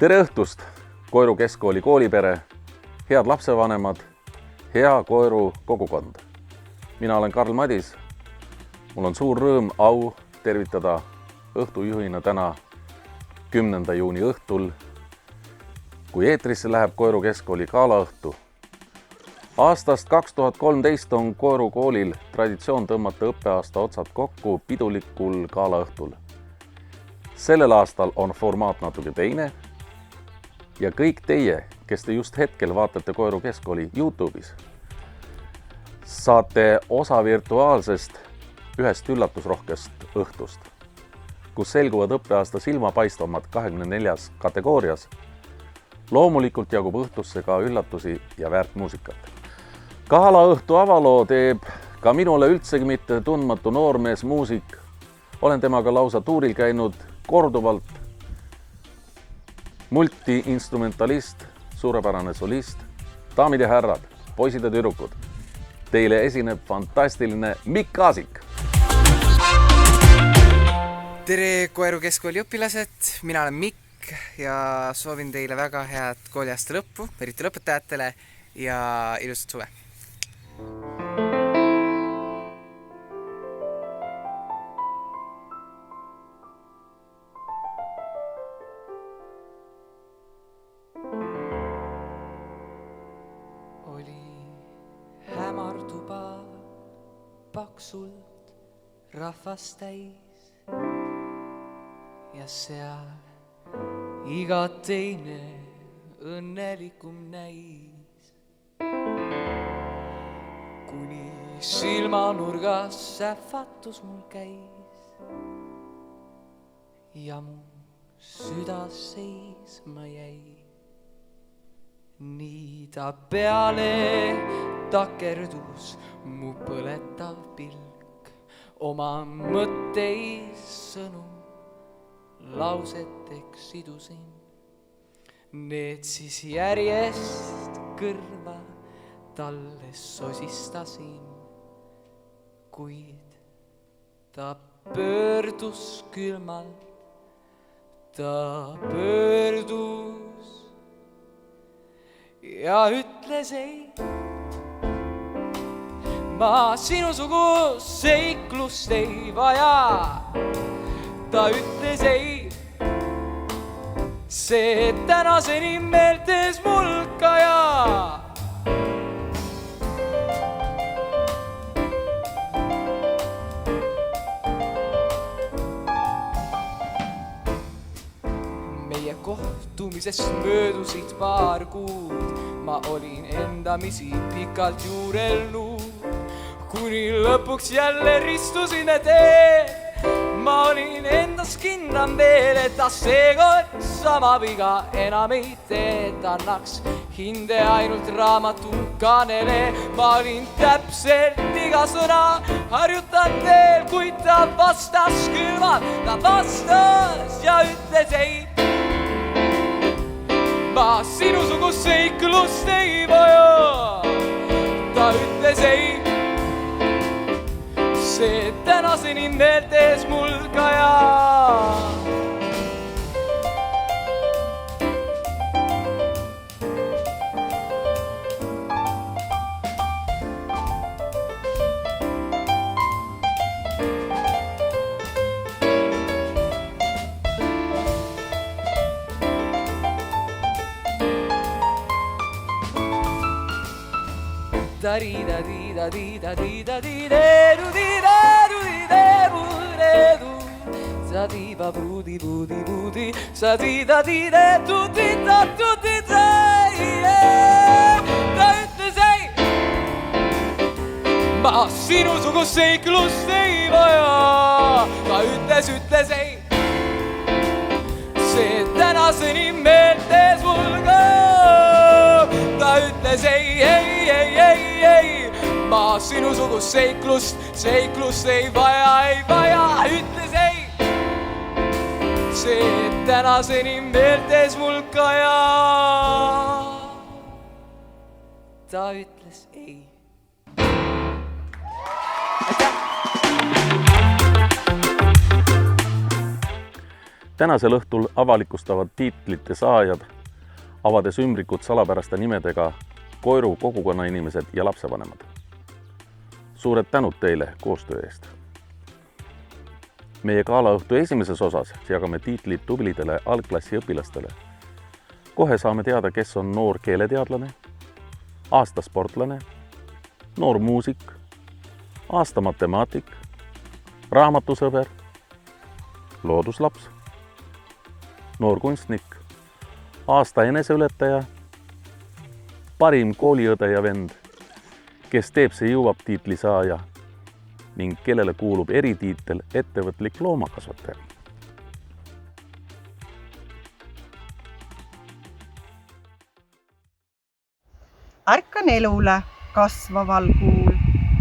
Tere õhtust, Koeru Keskkooli koolipere, head lapsevanemad, hea Koeru kogukond. Mina olen Karl Madis. Mul on suur rõõm, au tervitada õhtujuhina täna 10. juuni õhtul, kui eetrisse läheb Koeru Keskkooli galaõhtu. Aastast 2013 on Koeru koolil traditsioon tõmmata õppeaasta otsad kokku pidulikul galaõhtul. Sellel aastal on formaat natuke teine ja kõik teie, kes te just hetkel vaatate Koeru Keskkooli YouTube'is, saate osa virtuaalsest ühest üllatusrohkest õhtust, kus selguvad õppeaasta silmapaistvamad 24 kategoorias. Loomulikult jagub õhtusse ka üllatusi ja väärt muusikat. Galaõhtu avaloo teeb ka minule üldsegi mitte tundmatu noormees muusik. Olen temaga lausa tuuril käinud korduvalt. Multiinstrumentalist, suurepärane solist. Daamid ja härrad, poisid ja tüdrukud, teile esineb fantastiline Mikk Kaasik. Tere Koeru Keskkooli õpilased, mina olen Mikk ja soovin teile väga head kooliaasta lõppu, eriti lõpetajatele ja ilusat suve. Hämartuba paksult rahvast täis ja seal iga teine õnnelikum näis. Kuni silmanurgas sähvatus mul käis ja mu süda seisma jäi. Nii ta peale takerdus mu põletav pilk, oma mõtteis sõnu lauseteks sidusin. Need siis järjest kõrva talle sosistasin, kuid ta pöördus külmalt, ta pöördus ja ütles ei. Ma sinusugust seiklust ei vaja. Ta ütles ei. See tänaseni meeltes mul kaja. Meie kohtumisest möödusid paar kuud. Ma olin endamisi pikalt juurelnud, kuni lõpuks jälle ristusin teel. Ma olin endas kindlam veel, et ta seekord sama viga enam ei tee. Et annaks hinde ainult raamatu kanele. Ma olin täpselt iga sõna harjutanud veel, kuid ta vastas külmalt. Ta vastas ja ütles ei. Ma sinusugust seiklust ei vaja. Ta ütles ei. See tänaseni meeltes mul kaja. Ta ütles ei. Ma sinusugust seiklust ei vaja. Ta ütles ei. See tänaseni meeltes mul ka. Ta ütles ei. Ma sinusugust seiklust ei vaja, ütles ei. See tänaseni meeltes mul kaja. Ta ütles ei. Tänasel õhtul avalikustavad tiitlite saajad, avades ümbrikud salapäraste nimedega Koiru kogukonna inimesed ja lapsevanemad. Suured tänud teile koostöö eest. Meie gaalaõhtu esimeses osas jagame tiitlid tublidele algklassi õpilastele. Kohe saame teada, kes on noor keeleteadlane, aasta sportlane, noor muusik, aasta matemaatik, raamatusõber, looduslaps, noor kunstnik, aasta eneseületaja, parim kooliõde ja vend, kes teeb see jõuab tiitli saaja ning kellele kuulub eritiitel ettevõtlik loomakasvataja. Ärkan elule kasvaval kuul,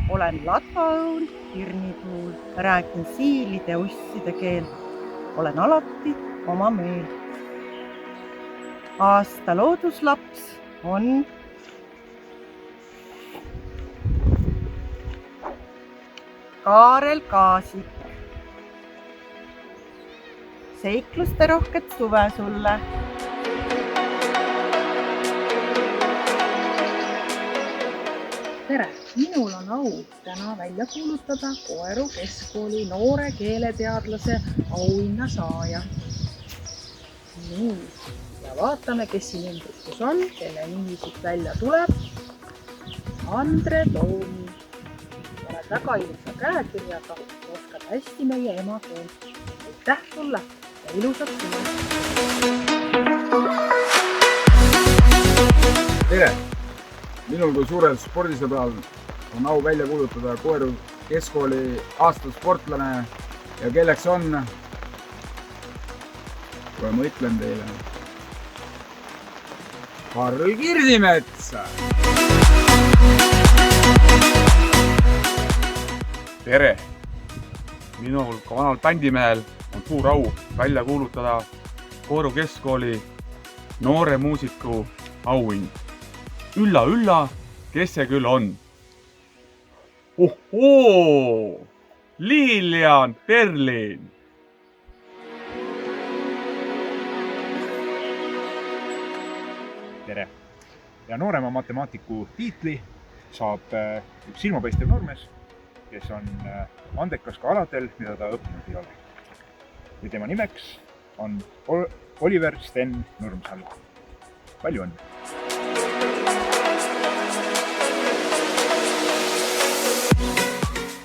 olen latvaõun hirnituul, räägin siilide usside keelt, olen alati oma meelt. Aasta looduslaps on Kaarel Kaasik. Seikluste rohket suve sulle. Tere! Minul on au täna välja kuulutada Koeru keskkooli noore keeleteadlase auhinna saaja. Nii, ja vaatame, kes siin ümbrikus on, kelle nimi siit välja tuleb. Andre Toomi. Oled väga ilusa käekirjaga, oskad hästi meie emakeelt. Aitäh sulle ja ilusat sulle! Tere! Minul kui suurel spordisõbral on au välja kuulutada Koeru keskkooli aasta sportlane ja kelleks on, kui ma ütlen teile, Karl Kirsimets! Tere! Minul ka vanal bändimehel on suur au välja kuulutada Koeru keskkooli noore muusiku auhind. Ülla, kes see küll on? Ohoo! Lilian Berlin! Tere! Ja noorema matemaatiku tiitli saab üks silmapaistev noormees, kes on andekas ka aladel, mida ta õppinud ei ole. Ja tema nimeks on Oliver Sten Nurmsalu. Palju õnne!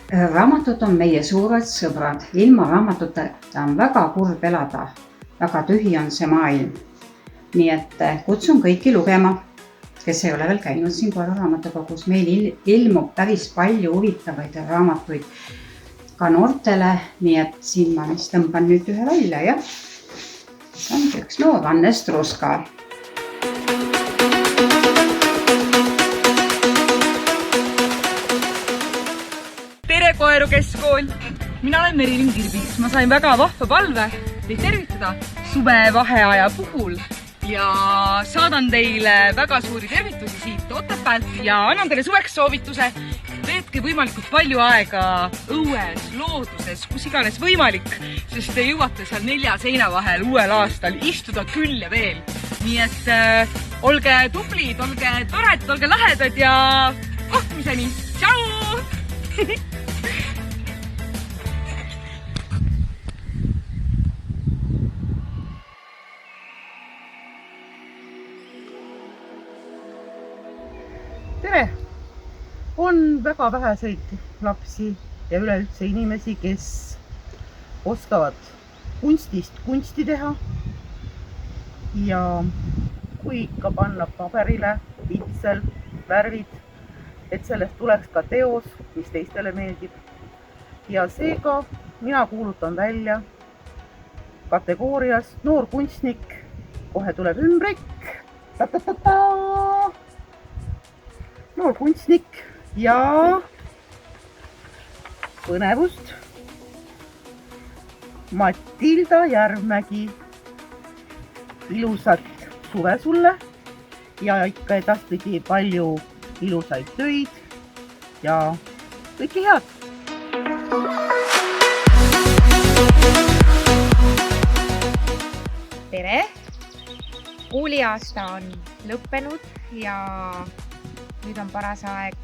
Raamatud on meie suured sõbrad. Ilma raamatuteta on väga kurb elada. Väga tühi on see maailm. Nii et kutsun kõiki lugema, kes ei ole veel käinud siin Koeru raamatukogus. Meil ilmub päris palju huvitavaid raamatuid ka noortele. Nii et siin ma vist tõmban nüüd ühe välja, jah. See on üks noor Anne Struska. Tere Koeru keskkool! Mina olen Merilin Kirbiks. Ma sain väga vahva palve teid tervitada suvevaheaja puhul ja saadan teile väga suuri tervitusi siit Otepäält ja annan teile suveks soovituse. Veetke võimalikult palju aega õues, looduses, kus iganes võimalik, sest te jõuate seal 4 seina vahel uuel aastal istuda küll ja veel. Nii et olge tublid, olge toredad, olge lahedad ja kohtumiseni! Tšau! Tere! On väga väheseid lapsi ja üleüldse inimesi, kes oskavad kunstist kunsti teha. Ja kui ikka panna paberile, pitsel, värvid, et sellest tuleks ka teos, mis teistele meeldib. Ja seega mina kuulutan välja kategoorias noor kunstnik. Kohe tuleb ümbrik. Noor kunstnik ja põnevust Matilda Järvmägi. Ilusat suve sulle ja ikka edaspidi palju ilusaid töid ja kõike head! Tere! Kooliaasta on lõppenud ja nüüd on paras aeg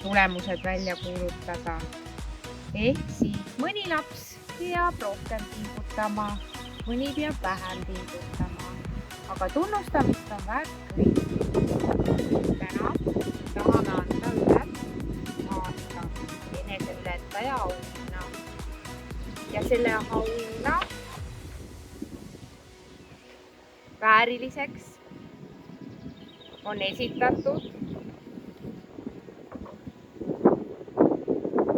tulemused välja kuulutada. Ehk siis mõni laps peab rohkem pingutama, mõni peab vähem pingutama. Aga tunnustamist on väärt kõik. Täna tahame anda üle aasta eneseületaja auhinna. Ja selle auhinna vääriliseks on esitatud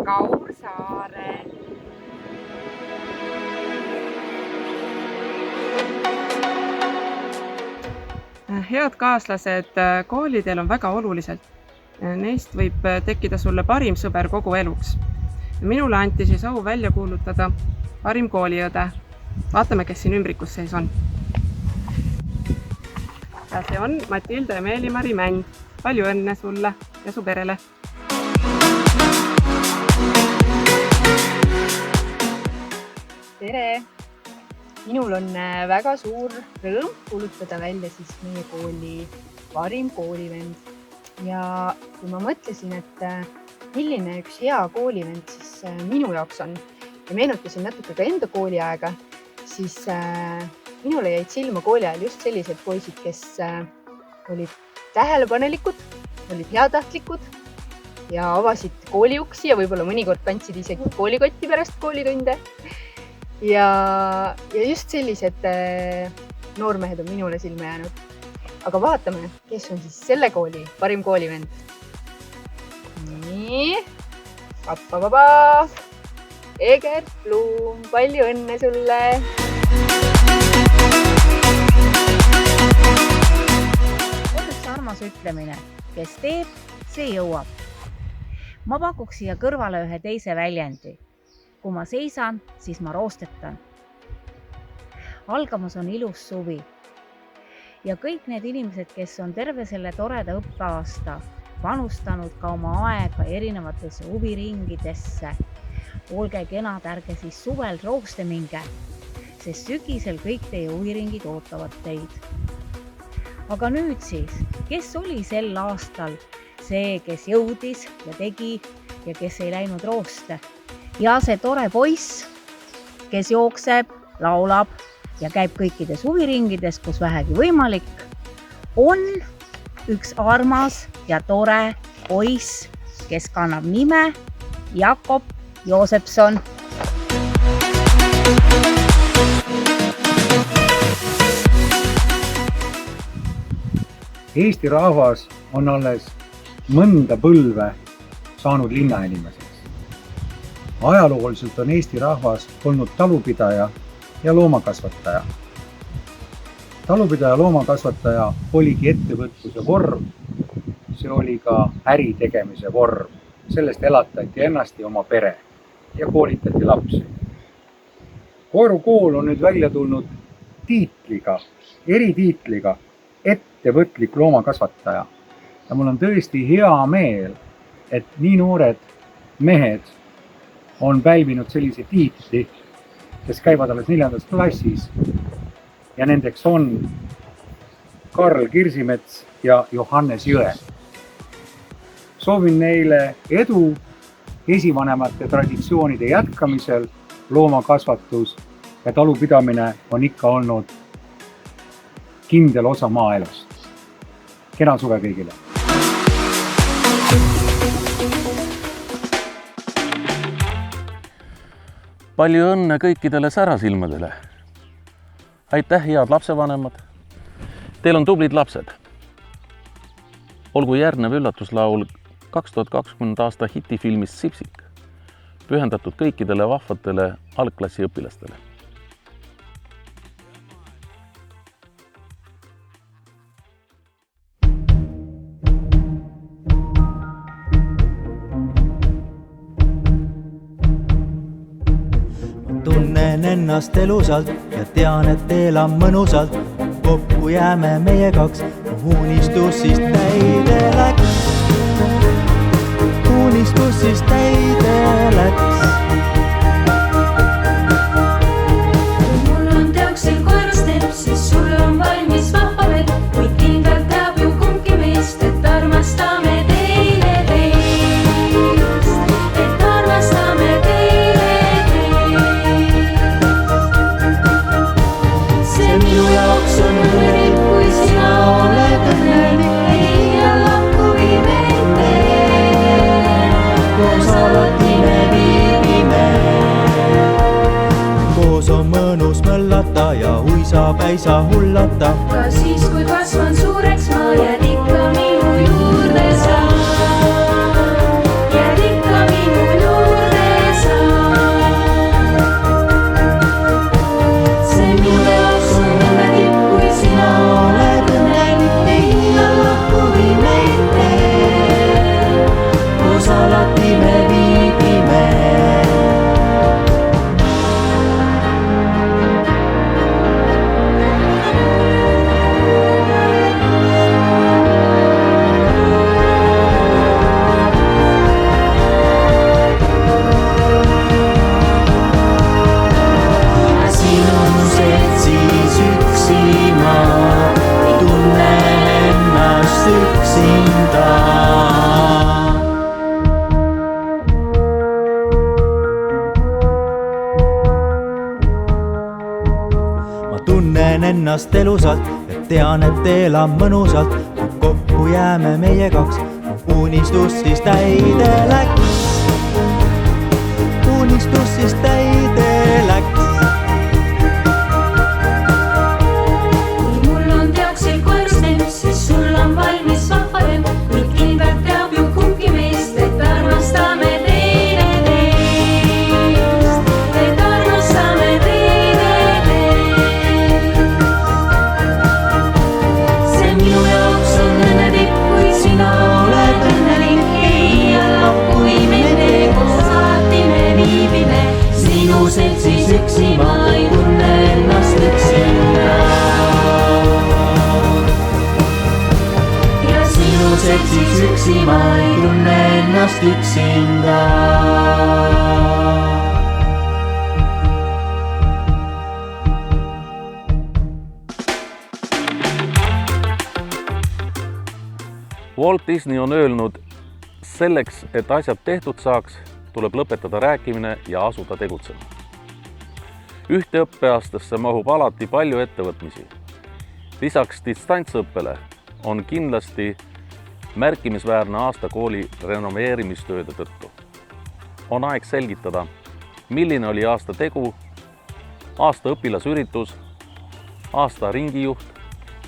Kaur Saare. Head kaaslased, koolidel on väga olulised. Neist võib tekkida sulle parim sõber kogu eluks. Minule anti siis au välja kuulutada parim kooliõde. Vaatame, kes siin ümbrikus sees on. Ja see on Matilda ja Meeli-Mari Mänd. Palju õnne sulle ja su perele! Tere! Minul on väga suur rõõm kuulutada välja siis meie kooli parim koolivend. Ja kui ma mõtlesin, et milline üks hea koolivend siis minu jaoks on ja meenutasin natuke ka enda kooliaega, siis minule jäid silma kooli ajal just sellised poisid, kes olid tähelepanelikud, olid heatahtlikud ja avasid kooliuksi ja võib-olla mõnikord kandsid isegi koolikotti pärast koolitunde. Ja just sellised noormehed on minule silma jäänud. Aga vaatame, kes on siis selle kooli parim koolivend. Nii, pappa, Egert Blum, palju õnne sulle! On üks armas ütlemine, kes teeb, see jõuab. Ma pakuks siia kõrvale ühe teise väljendi. Kui ma seisan, siis ma roostetan. Algamas on ilus suvi. Ja kõik need inimesed, kes on terve selle toreda õppeaasta panustanud ka oma aega erinevatesse huviringidesse, olge kenad, ärge siis suvel rooste minge, sest sügisel kõik teie huviringid ootavad teid. Aga nüüd siis, kes oli sel aastal see, kes jõudis ja tegi ja kes ei läinud rooste? Ja see tore poiss, kes jookseb, laulab ja käib kõikides huviringides, kus vähegi võimalik, on üks armas ja tore poiss, kes kannab nime Jakob Joosepson. Eesti rahvas on alles mõnda põlve saanud linnainimeseks. Ajalooliselt on Eesti rahvas olnud talupidaja ja loomakasvataja. Talupidaja ja loomakasvataja oligi ettevõtluse vorm, see oli ka äritegemise vorm. Sellest elatati ennast ja oma pere ja koolitati lapsi. Koeru kool on nüüd välja tulnud tiitliga, eritiitliga ettevõtlik loomakasvataja. Ja mul on tõesti hea meel, et nii noored mehed on pälvinud sellise tiitli, kes käivad alles 4. klassis ja nendeks on Karl Kirsimets ja Johannes Jõe. Soovin neile edu esivanemate traditsioonide jätkamisel. Loomakasvatus ja talupidamine on ikka olnud kindel osa maaelust. Kena suve kõigile! Palju õnne kõikidele särasilmadele. Aitäh, head lapsevanemad. Teil on tublid lapsed. Olgu järgnev üllatuslaul 2020 aasta hitifilmist Sipsik, pühendatud kõikidele vahvatele algklassi õpilastele. Tunnen ennast elusalt ja tean, et elan mõnusalt. Kokku jääme meie kaks, unistus siis täide läks. Unistus siis täide läks. Mul on teoksil koeru kus alati me viibime. Koos on mõnus möllata ja uisapäisa hullata. Ka siis, kui kasvan suureks, ma jääd ikka minu juurde sa. Jääd ikka minu juurde sa. See minu jaoks on õnnelik, kui sina oled õnnelik. Ei lahku või meid tee, kus alati me viibime. Ennast elusalt ja tean, et elan mõnusalt. Kui kokku jääme meie kaks, unistus siis täide läks. Unistus siis täide läks. Kui mul on teoksil koerstem, siis sul on valmis vahvarem. Kuid kindlalt teab ju kumbki meist, et armastame teineteist. Et armastame seltsis üksi ma ei tunne ennast üksinda. Ja sinu seltsis üksi ma ei tunne ennast üksinda. Walt Disney on öelnud, selleks, et asjad tehtud saaks, tuleb lõpetada rääkimine ja asuda tegutsema. Ühte õppeaastasse mahub alati palju ettevõtmisi. Lisaks distantsõppele on kindlasti märkimisväärne aasta kooli renoveerimistööde tõttu. On aeg selgitada, milline oli aasta tegu, aasta õpilasüritus, aasta ringijuht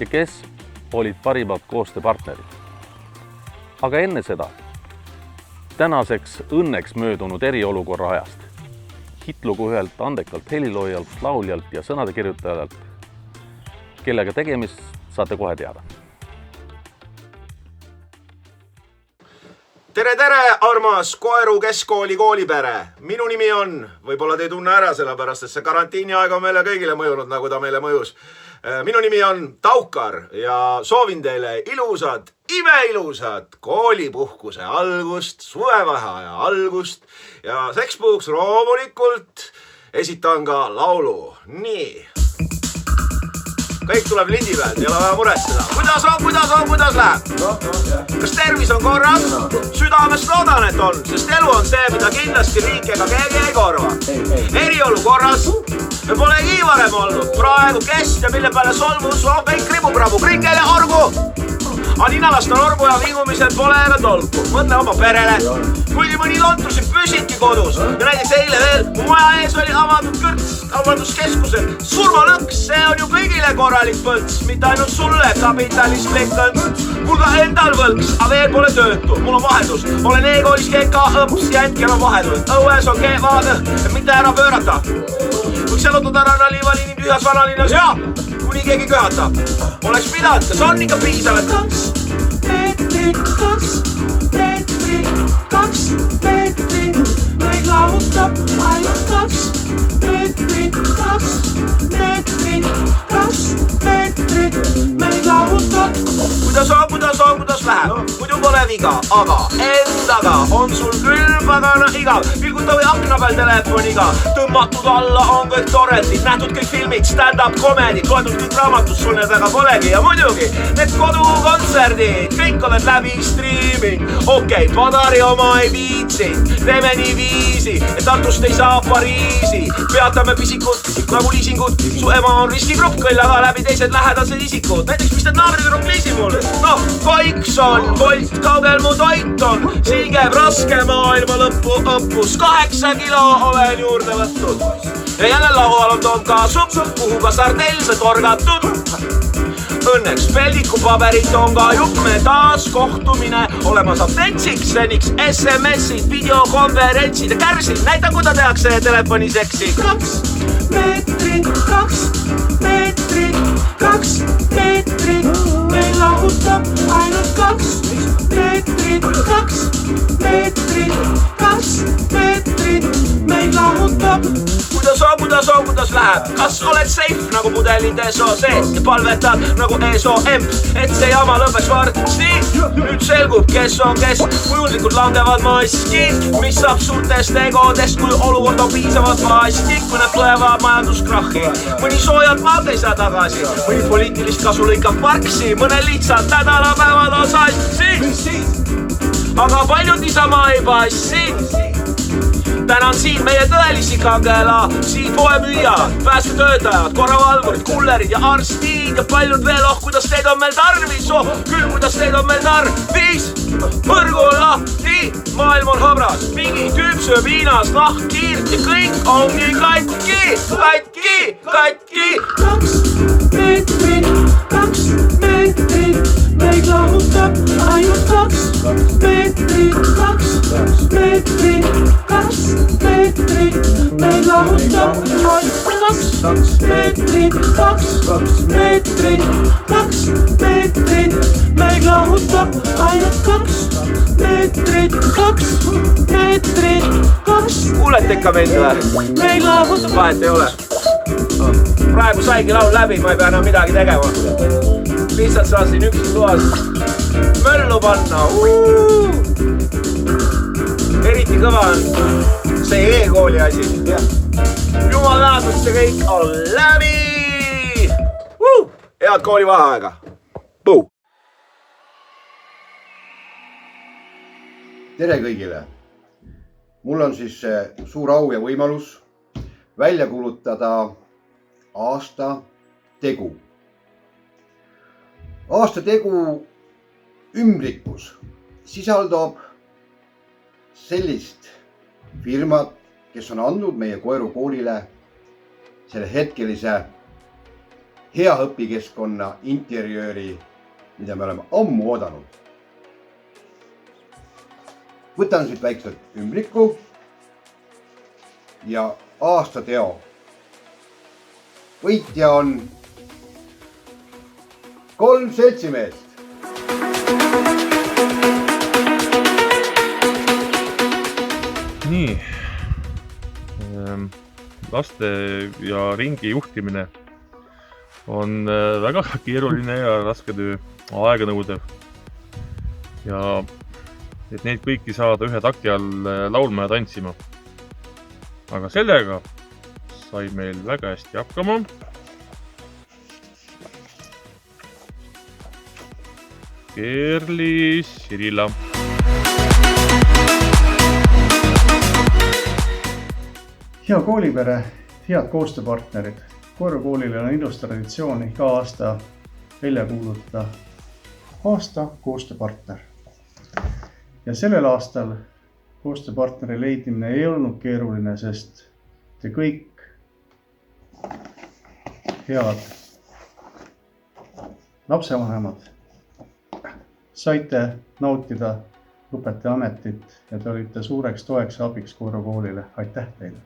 ja kes olid parimad koostööpartnerid. Aga enne seda, tänaseks õnneks möödunud eriolukorra ajast. Hitlugu ühelt andekalt heliloojalt, lauljalt ja sõnade kirjutajalt, kellega tegemist saate kohe teada. Tere, armas Koeru Keskkooli koolipere! Minu nimi on, võib-olla te ei tunne ära sellepärast, et see karantiini aeg on meile kõigile mõjunud, nagu ta meile mõjus. Minu nimi on Taukar ja soovin teile ilusat, imeilusat koolipuhkuse algust, suvevaheaja algust ja sekspuhuks loomulikult esitan ka laulu. Nii. Kõik tuleb lindi pealt, ei ole vaja muretseda. Kuidas läheb? Kas tervis on korras? Südamest loodan, et on, sest elu on see, mida kindlasti riik ega keegi ei korva. Eriolu korras. Me polegi varem olnud. Praegu kest ja mille peale solmus on kõik kribukrabu, krikel ja orgu. On ninalast on orgu ja vingumised pole ega tolku. Mõtle oma perele. Kuigi mõni lontusid püsidki kodus. Ja näiteks eile veel mu maja ees oli avalduskeskusel. Surmalõks, see on ju kõigile korralik põlts. Mitte ainult sulle kapitalismlik õnts. Mul ka endal võlks, aga veel pole töötu. Mul on vaheldus. Olen e-koolis GK õps ja hetkel on vaheldus. Õues on kevaad, mitte ära pöörata. Võiks jalutada rannaliivaliini tühjas vanalinnas ja kuni keegi köhatab. Oleks pidanud, kas on ikka piisav, et 2 meetrit, meid lahutab ainult 2 meetrit, meid lahutab. Kuidas läheb? Muidu pole viga, aga endaga on sul küll pagana igav, vilguta või akna peal telefoniga. Tõmmatud alla on kõik toretid, nähtud kõik filmid, stand-up komedid, loetud kõik raamatud, sul need väga polegi ja muidugi need kodukontserdid, kõik oled läbi streaming. Okei, Padari oma ei viitsi, teeme nii viisi, et Tartust ei saa Pariisi. Peatame pisikud nagu liisingud, su ema on riskigrupp, kõllaga läbi teised lähedased isikud. Näiteks mis need naabrid kliisi mul? Noh, koiks on, Bolt, kaugel mu toit on, siin käib raske maailma lõppu õppus, 8 kilo olen juurde võtnud. Ja jälle laual on tonkasupp, kuhu ka sardelsed orgatud. Õnneks peldikupaberit on ka jupp, me taas kohtumine olema saab tentsiks, seniks SMS-id, videokonverentsid ja kärsid. Näitan, kuida tehakse telefoniseksi. 2 meetrit, 2 meetrit, 2 meetrit, meil lahutab ainult 2 meetrit, 2 meetrit, 2 meetrit, meil lahutab. Kuidas läheb? Kas oled safe nagu pudelid ESO sees ja palvetad nagu ESO-M, et see jama lõpeks varsti? Nüüd selgub, kes on kes, kujundlikud langevad maskid, mis saab suurtest egodest, kui olukord on piisavalt vastik, kui nad tulevad majanduskrahhi. Mõni soojalt maalt ei saa tagasi, mõni poliitilist kasu lõikab parksi, mõne lihtsalt nädalapäevad on sassi. Aga paljud niisama ei passi. Tänan siin meie tõelisi kangela, siin poemüüjad, päästetöötajad, korravalvurid, kullerid ja arstid ja paljud veel, kuidas teid on meil tarvis, küll kuidas teid on meil tarvis. Võrgu on lahti, maailm on habras, mingi tüüp sööb Hiinas nahkkiirt ja kõik ongi katki. 2 meetrit, 2 meetrit, meid lahutab ainult 2 meetrit, 2 meetrit, 2 meetrit, meid lahutab ainult 2 meetrit, 2 meetrit, 2 meetrit, meid lahutab ainult 2 meetrit, 2 meetrit, 2. Kuulete ikka meid või? Meid lahutab. Vahet ei ole. Praegu saigi laul läbi, ma ei pea enam midagi tegema. Lihtsalt saa siin üksi toas möllu panna. Eriti kõva on see e-kooli asi. Jumal tänatud, see kõik on läbi. Head kooli vaheaega. Puu! Tere kõigile! Mul on siis suur au ja võimalus välja kuulutada aasta tegu. Aasta tegu ümbrikus sisaldab sellist firmat, kes on andnud meie Koeru koolile selle hetkelise hea õpikeskkonna interjööri, mida me oleme ammu oodanud. Võtan siit väikselt ümbriku ja aasta teo. Võitja on 3 seltsimeest. Nii, laste ja ringi juhtimine on väga keeruline ja raske töö, aeganõudev. Ja et neid kõiki saada ühe takti all laulma ja tantsima. Aga sellega sai meil väga hästi hakkama. Kerli Sirila. Hea koolipere, head koostööpartnerid. Koeru koolile on ilus traditsioon iga aasta välja kuulutada aasta koostööpartner. Ja sellel aastal koostööpartneri leidmine ei olnud keeruline, sest te kõik head lapsevanemad saite nautida õpetaja ametit ja te olite suureks toeks ja abiks Koeru koolile. Aitäh teile!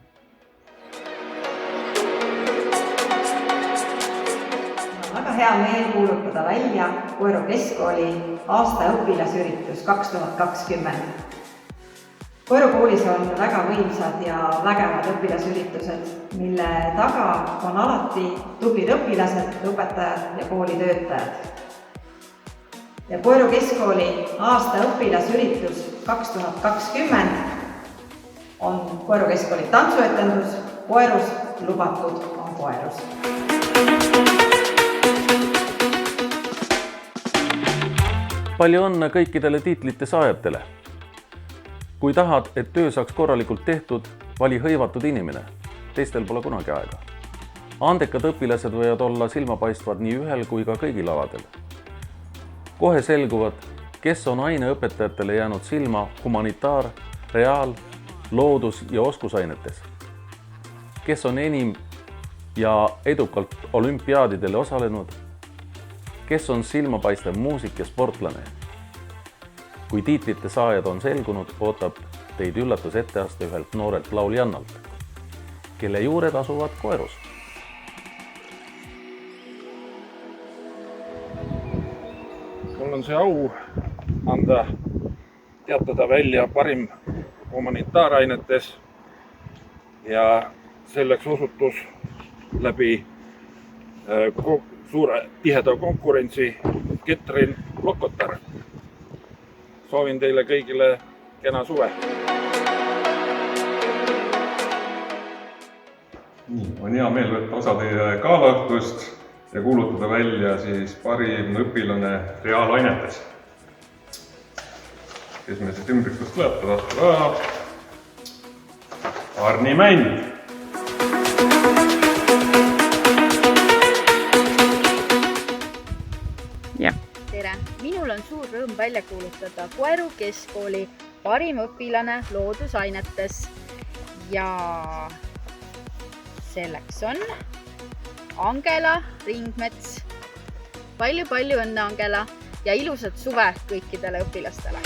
Väga hea meel kuulutada välja Koeru keskkooli aasta õpilasüritus 2020. Koeru koolis on väga võimsad ja vägevad õpilasüritused, mille taga on alati tublid õpilased, õpetajad ja koolitöötajad. Ja Koeru keskkooli aasta õpilasüritus 2020 Koeru Keskkooli tantsuetendus Koerus lubatud on koerus. Palju õnne kõikidele tiitlite saajatele. Kui tahad, et töö saaks korralikult tehtud, vali hõivatud inimene. Teistel pole kunagi aega. Andekad õpilased võivad olla silmapaistvad nii ühel kui ka kõigil aladel. Kohe selguvad, kes on aineõpetajatele jäänud silma humanitaar-, reaal-, loodus- ja oskusainetes. Kes on enim ja edukalt olümpiaadidele osalenud, kes on silmapaistev muusik ja sportlane. Kui tiitlite saajad on selgunud, ootab teid üllatus etteaste ühelt noorelt lauljannalt, kelle juured asuvad Koerus. Mul on see au anda teatada välja parim humanitaarainetes ja selleks osutus läbi suure tiheda konkurentsi Ketrin Lokotar. Soovin teile kõigile kena suve. On hea meel võtta osa teie gaalaõhtust ja kuulutada välja siis parim õpilane reaalainetes. Kes meil siis ümbrikust tuleb? Arni Mänd. Tere! Minul on suur rõõm välja kuulutada Koeru Keskkooli parim õpilane loodusainetes ja selleks on Angela Ringmets. Palju õnne, Angela, ja ilusat suve kõikidele õpilastele!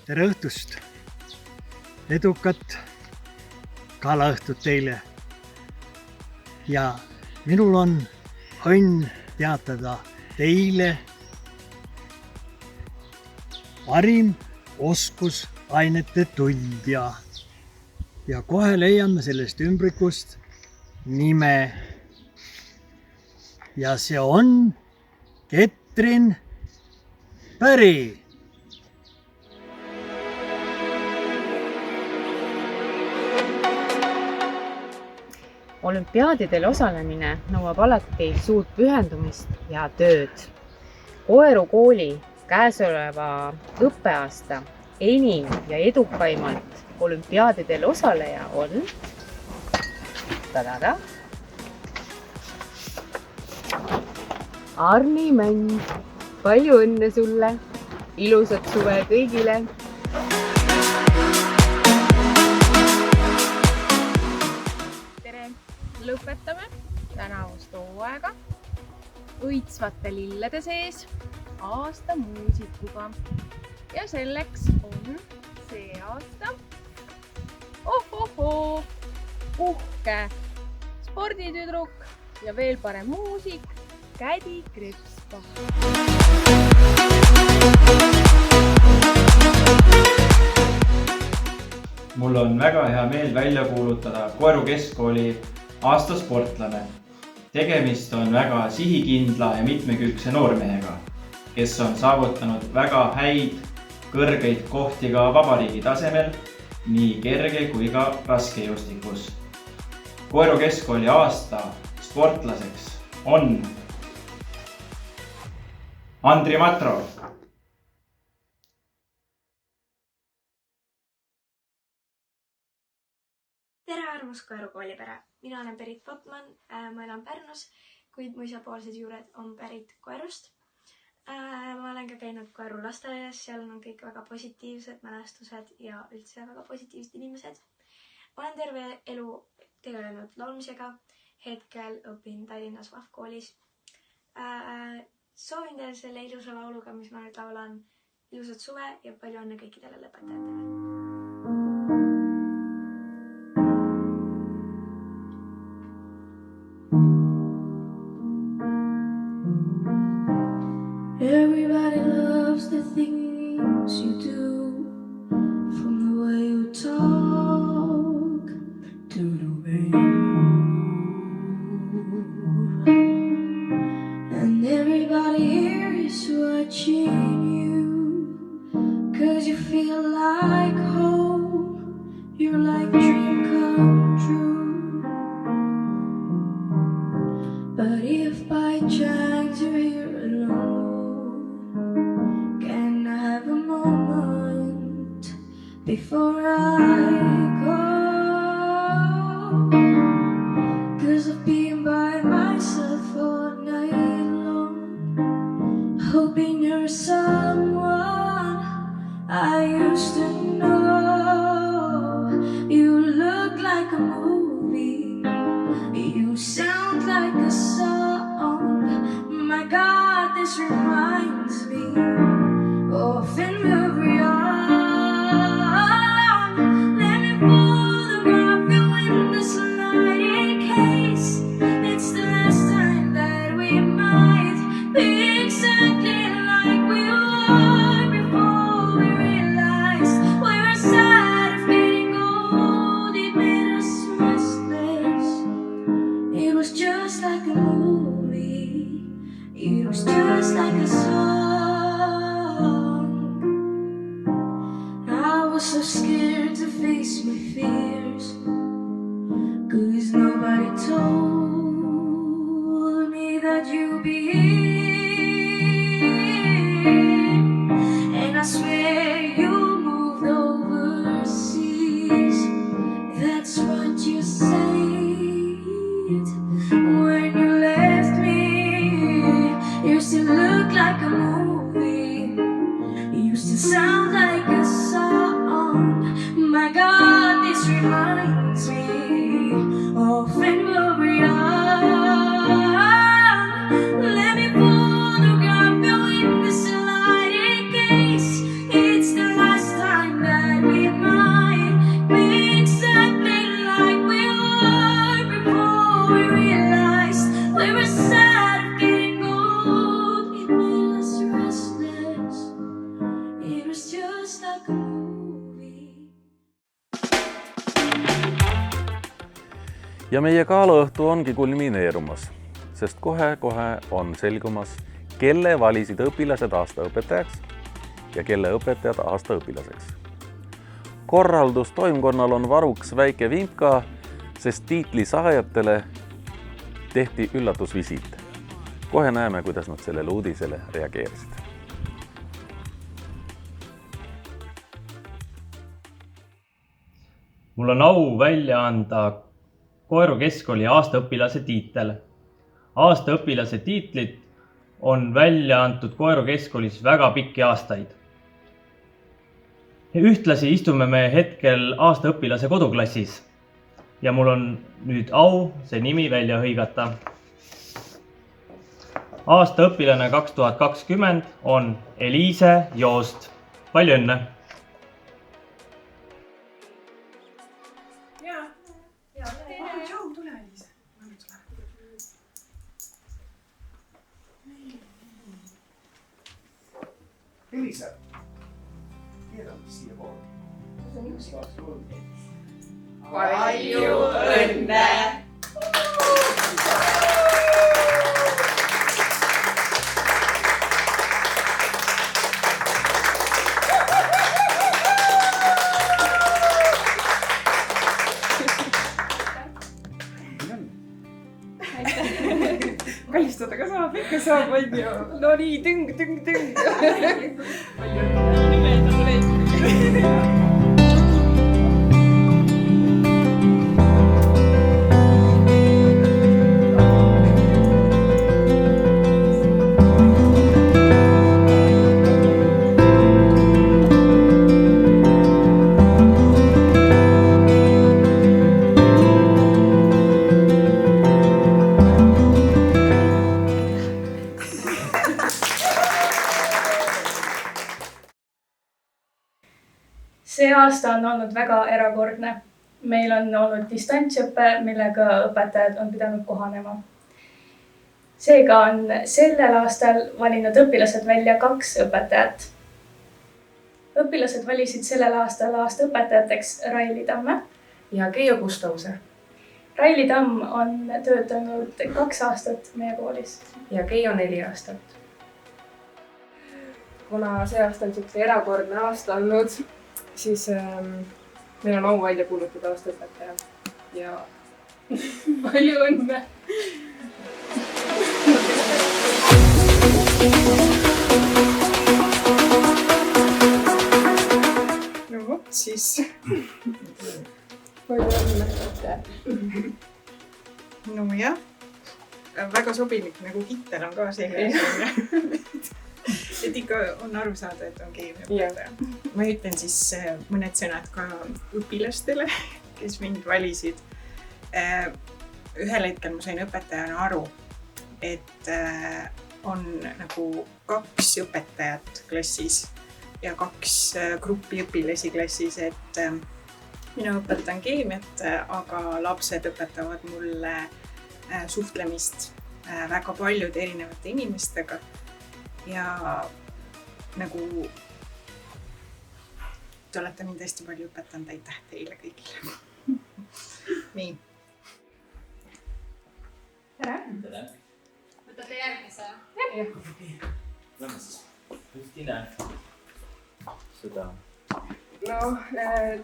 Tere õhtust! Edukat gaalaõhtut teile! Ja minul on õnn teatada teile parim oskusainete tundja. Ja kohe leiame sellest ümbrikust nime. Ja see on Ketrin Päri. Olümpiaadidel osalemine nõuab alati suurt pühendumist ja tööd. Koeru kooli käesoleva õppeaasta enim ja edukaimalt olümpiaadidel osaleja on Arni Mänd. Palju õnne sulle, ilusat suve kõigile! Lõpetame tänavust hooaega õitsvate lillede sees aasta muusikuga. Ja selleks on see aasta uhke sporditüdruk ja veel parem muusik Kädi Krepspa. Mul on väga hea meel välja kuulutada Koeru Keskkooli aasta sportlane. Tegemist on väga sihikindla ja mitmekülgse noormehega, kes on saavutanud väga häid, kõrgeid kohti ka vabariigi tasemel, nii kerge kui ka raskejõustikus. Koeru Keskkooli aasta sportlaseks on Andri Matrov. Tere armus Koeru koolipere! Mina olen pärit Botman, ma elan Pärnus, kuid mu isapoolsed juured on pärit Koerust. Ma olen ka käinud Koeru lasteaias, seal on kõik väga positiivsed mälestused ja üldse väga positiivsed inimesed. Ma olen terve elu tegelenud laulmisega, hetkel õpin Tallinnas VAF koolis. Soovin teile selle ilusa lauluga, mis ma nüüd laulan, ilusat suve ja palju õnne kõikidele lõpetajatele. Everybody loves the things you do, from the way you talk to the way you move. And everybody here is watching you, 'cause 'cause you feel like home. You're like dream come true. But if by chance you're here alone, can I have a moment before I go? 'Cause I've been by myself all night long, hoping you're someone I used to know. You look like a movie, you sound like a song. My God, this reminds me of in movie on. Let me photograph you in this light in case it's the last time that we might be exactly like we were before we realized we were sad of getting old. It made us restless. It was just like a movie. It was just like a song. I was so scared to face my fears, 'cause nobody told me that you'd be here. And I swear you moved overseas. That's what you said when you left me. You still look like a movie. You still sound like a song. My God, this reminds me of when we were young. Let me photograph you in this light in case it's the last time that we might be exactly like we were before we realized we were sad of getting old. It made us restless. It was just like a movie. ja meie galaõhtu ongi kulmineerumas, sest kohe-kohe on selgumas, kelle valisid õpilased aasta õpetajaks ja kelle õpetajad aasta õpilaseks. Korraldustoimkonnal on varuks väike vimka, sest tiitli saajatele tehti üllatusvisiit. Kohe näeme, kuidas nad sellele uudisele reageerisid. Mul on au välja anda Koeru Keskkooli aastaõpilase tiitel. Aastaõpilase tiitlit on välja antud Koeru Keskkoolis väga pikki aastaid. Ühtlasi istume me hetkel aastaõpilase koduklassis ja mul on nüüd au see nimi välja hõigata. Aastaõpilane 2020 on Eliise Joost. Palju õnne! Elisa, keerame siia poole. Palju õnne! Kallistada ka saab, ikka saab, on ju. No nii, tõng. See aasta on olnud väga erakordne. Meil on olnud distantsõpe, millega õpetajad on pidanud kohanema. Seega on sellel aastal valinud õpilased välja 2 õpetajat. Õpilased valisid sellel aastal aastaõpetajateks Raili Tamme ja Keijo Gustavuse. Raili Tamm on töötanud 2 aastat meie koolis. Ja Keijo 4 aastat. kuna see aasta on siukse erakordne aasta olnud, siis meil on au välja kuulutada aastaõpetaja ja palju õnne! No vot siis. Palju õnne! No jah, väga sobilik nagu kittel on ka see. Et ikka on aru saada, et on keemiaõpetaja. Ma ütlen siis mõned sõnad ka õpilastele, kes mind valisid. Ühel hetkel ma sain õpetajana aru, et on nagu 2 õpetajat klassis ja 2 gruppi õpilasi klassis, et mina õpetan keemiat, aga lapsed õpetavad mulle suhtlemist väga paljude erinevate inimestega ja nagu te olete mind hästi palju õpetanud, aitäh teile kõigile. Nii. Tere! Võtate järgmise? Lähme siis Justine seda. No,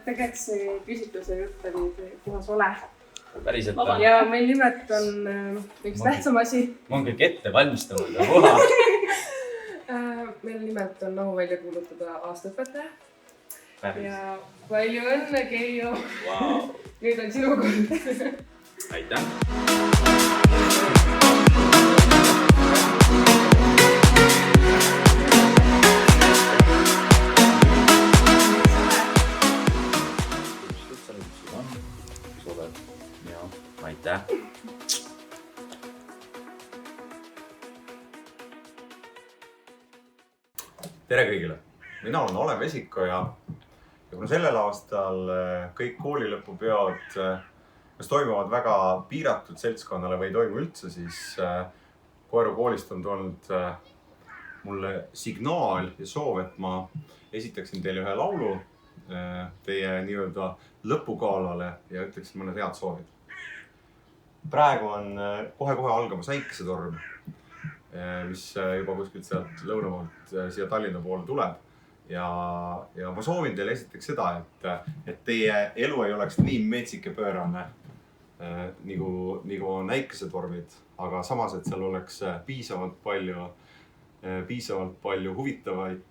tegelikult see küsitluse jutt oli puhas ole. Päriselt. Ja meil nimelt on üks tähtsam asi. Ma olen kõik ette valmistanud ja koha. Meil nimelt on au välja kuulutada aastaõpetaja. Päris. Ja palju õnne, Keijo! Wow. Nüüd on sinu kord. Aitäh! Aitäh! Tere kõigile! Mina olen Olev Vesiko ja kuna sellel aastal kõik koolilõpupeod kas toimuvad väga piiratud seltskonnale või ei toimu üldse, siis Koeru koolist on tulnud mulle signaal ja soov, et ma esitaksin teile ühe laulu teie nii-öelda lõpukaalale ja ütleksin mõned head soovid. Praegu on kohe-kohe algamas äikesetorm, mis juba kuskilt sealt lõunamaalt siia Tallinna poole tuleb. Ja ma soovin teile esiteks seda, et teie elu ei oleks nii metsik ja pöörane, nagu on äikesetormid, aga samas, et seal oleks piisavalt palju huvitavaid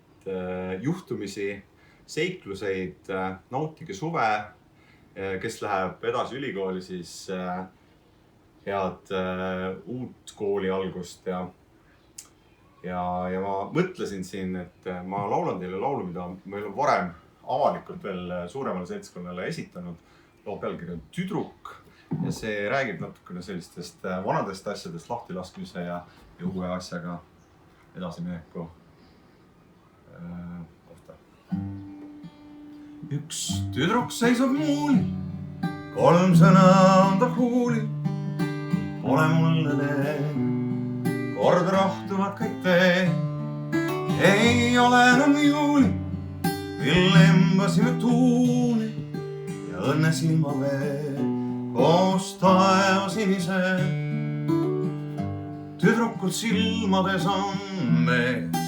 juhtumisi, seikluseid, nautige suve, kes läheb edasi ülikooli, siis head uut kooli algust ja ma mõtlesin siin, et ma laulan teile laulu, mida meil on varem avalikult veel suuremale seltskonnale esitanud. Loo pealkiri on Tüdruk ja see räägib natukene sellistest vanadest asjadest, lahtilaskmise ja uue asjaga edasimineku kohta. Üks tüdruk seisab muuli, 3 sõna on ta huuli. Pole mulle need, kord rohtuvad kõik tee. Ei ole enam juuli, mil lembasime tuuli ja õnne silma veel koos taeva sinise. Tüdrukul silmades on mees,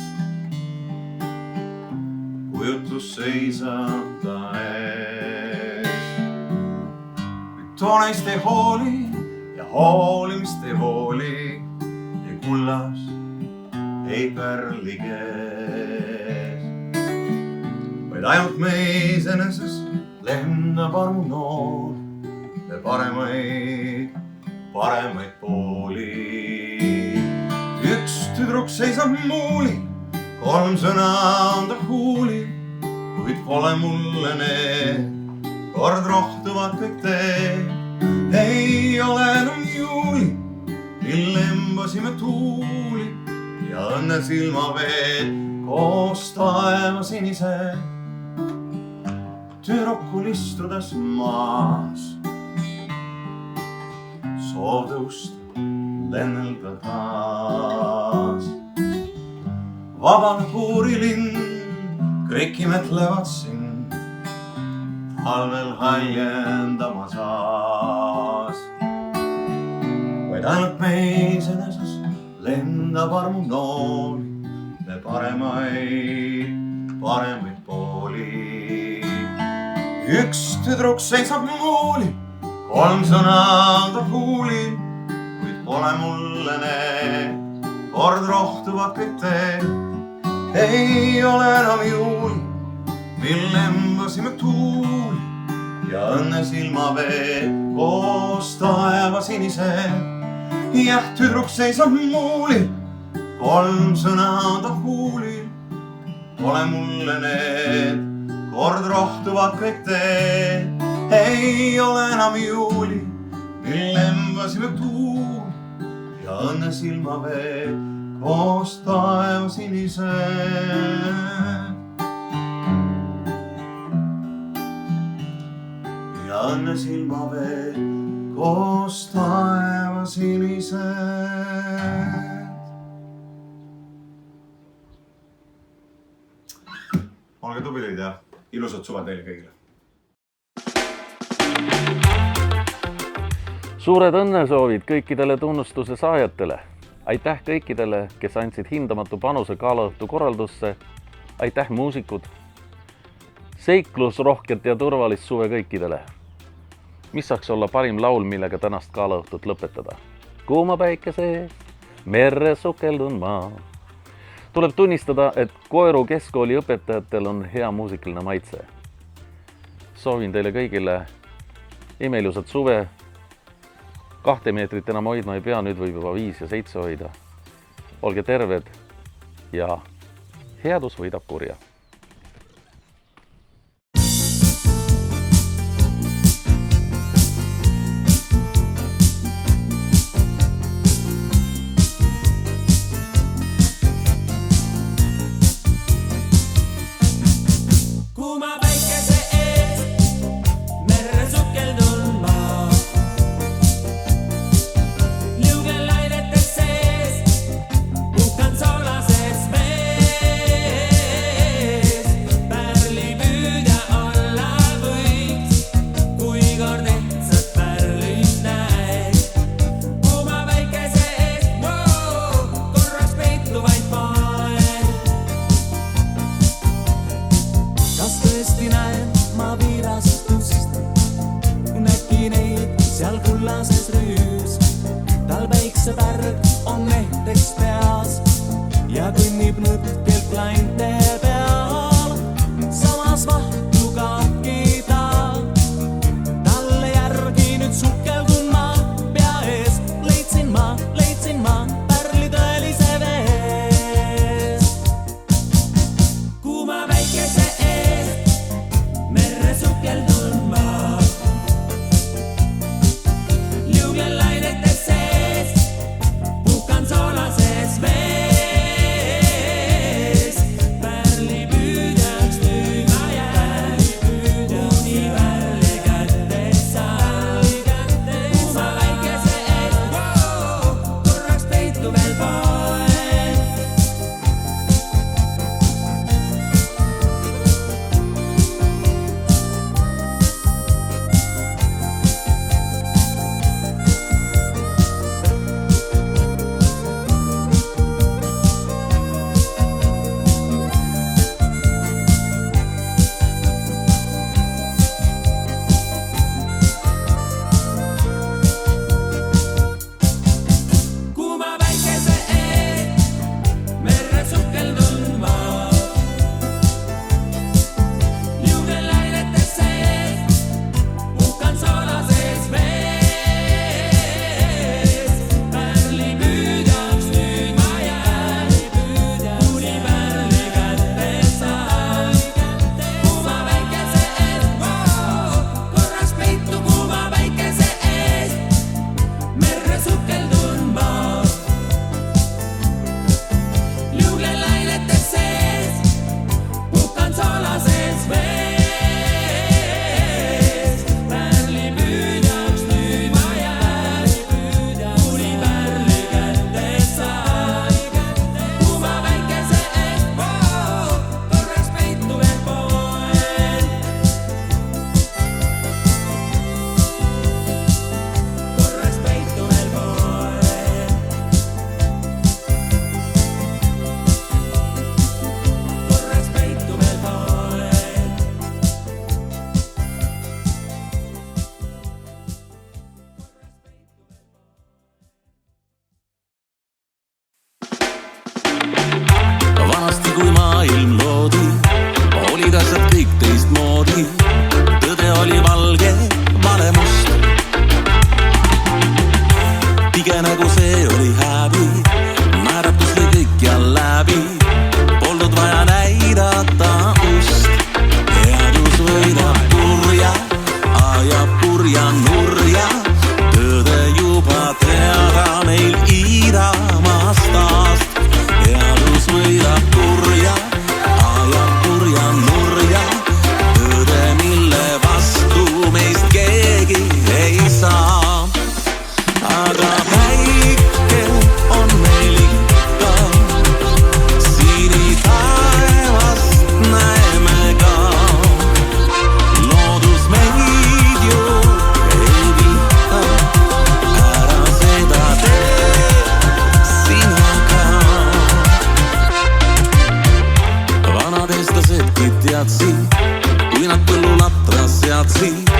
kujutlus seisab ta ees. Too neist ei hooli ja hoolimist ei hooli, ei kullas, ei pärli kees. Vaid ainult meis eneses lendab armu noor ja paremaid pooli. Üks tüdruk seisab muuli, 3 sõna on ta huuli, kuid pole mulle need, kord rohtuvad kõik tee. Ei ole enam juuli, mil lembasime tuuli ja õnne silmaveed koos taeva sinise. Tüdrukul istudes maas, soov tõusta, lennelda taas. Vabal puurilind, kõik imetlevad sind, talvel haljendama saas. Vaid ainult meis eneses lendab armu nooli, me paremaid pooli. Üks tüdruk seisab mooli, 3 sõna ta huulil, kuid pole mulle need kord rohtuvad kõik teed. Ei ole enam juuli, mil lembasime tuuli ja õnne silmaveed koos taeva sinise. Jah, tüdruk seisab muuli, 3 sõna ta huulil, pole mulle need kord rohtuvad kõik teed. Ei ole enam juuli, mil lembasime tuuli ja õnne silmaveed koos taeva sinise. Ja õnne silmaveed koos taeva sinise. Olge tublid ja ilusat suve teile kõigile. Suured õnnesoovid kõikidele tunnustuse saajatele. Aitäh kõikidele, kes andsid hindamatu panuse galaõhtu korraldusse. Aitäh muusikud. Seiklusrohket ja turvalist suve kõikidele. Mis saaks olla parim laul, millega tänast galaõhtut lõpetada? Kuuma päikese, merre sukeldun ma. Tuleb tunnistada, et Koeru keskkooli õpetajatel on hea muusikaline maitse. Soovin teile kõigile imeilusat suve. 2 meetrit enam hoidma ei pea, nüüd võib juba 5 ja 7 hoida. Olge terved ja headus võidab kurja. head sleep.